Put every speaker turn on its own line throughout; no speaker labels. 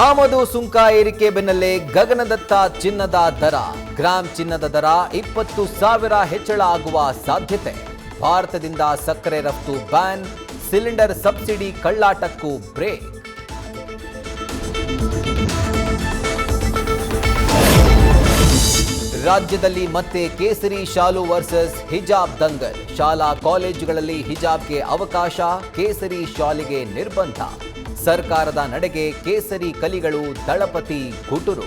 ಆಮದು ಸುಂಕ ಏರಿಕೆ ಬೆನ್ನಲ್ಲೇ ಗಗನದತ್ತ ಚಿನ್ನದ ದರ. ಗ್ರಾಂ ಚಿನ್ನದ ದರ 20,000 ಹೆಚ್ಚಳ ಆಗುವ ಸಾಧ್ಯತೆ. ಭಾರತದಿಂದ ಸಕ್ಕರೆ ರಫ್ತು ಬ್ಯಾನ್, ಸಿಲಿಂಡರ್ ಸಬ್ಸಿಡಿ ಕಳ್ಳಾಟಕ್ಕೂ ಬ್ರೇಕ್. ರಾಜ್ಯದಲ್ಲಿ ಮತ್ತೆ ಕೇಸರಿ ಶಾಲು ವರ್ಸಸ್ ಹಿಜಾಬ್ ದಂಗಲ್. ಶಾಲಾ ಕಾಲೇಜುಗಳಲ್ಲಿ ಹಿಜಾಬ್ಗೆ ಅವಕಾಶ, ಕೇಸರಿ ಶಾಲಿಗೆ ನಿರ್ಬಂಧ. ಸರ್ಕಾರದ ನಡೆಗೆ ಕೇಸರಿ ಕಲಿಗಳು ದಳಪತಿ ಗುಟುರು.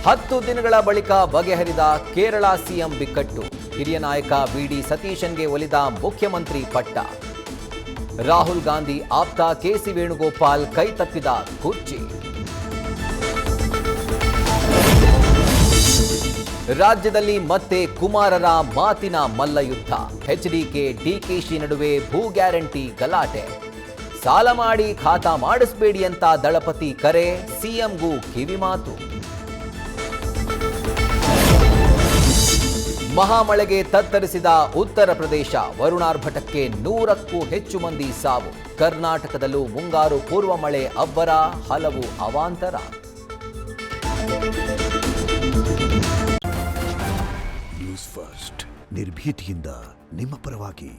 ಹತ್ತು ದಿನಗಳ ಬಳಿಕ ಬಗೆಹರಿದ ಕೇರಳ ಸಿಎಂ ಬಿಕ್ಕಟ್ಟು. ಹಿರಿಯ ನಾಯಕ ಬಿಡಿ ಸತೀಶನ್ಗೆ ಒಲಿದ ಮುಖ್ಯಮಂತ್ರಿ ಪಟ್ಟ. ರಾಹುಲ್ ಗಾಂಧಿ ಆಪ್ತ ಕೆಸಿ ವೇಣುಗೋಪಾಲ್ ಕೈತಪ್ಪಿದ ಕುರ್ಚಿ. ರಾಜ್ಯದಲ್ಲಿ ಮತ್ತೆ ಕುಮಾರರ ಮಾತಿನ ಮಲ್ಲಯುದ್ಧ. ಎಚ್ಡಿಕೆ ಡಿಕೆಶಿ ನಡುವೆ ಭೂ ಗ್ಯಾರಂಟಿ ಗಲಾಟೆ. ಸಾಲ ಮಾಡಿ ಖಾತಾ ಮಾಡಿಸಬೇಡಿ ಅಂತ ದಳಪತಿ ಕರೆ, ಸಿಎಂಗೂ ಕಿವಿಮಾತು. ಮಹಾಮಳೆಗೆ ತತ್ತರಿಸಿದ ಉತ್ತರ ಪ್ರದೇಶ. ವರುಣಾರ್ಭಟಕ್ಕೆ 100ಕ್ಕೂ ಹೆಚ್ಚು ಮಂದಿ ಸಾವು. ಕರ್ನಾಟಕದಲ್ಲೂ ಮುಂಗಾರು ಪೂರ್ವ ಮಳೆ ಅಬ್ಬರ, ಹಲವು ಅವಾಂತರ.
ನ್ಯೂಸ್ ಫಸ್ಟ್, ನಿರ್ಭೀತಿಯಿಂದ ನಿಮ್ಮ ಪರವಾಗಿ.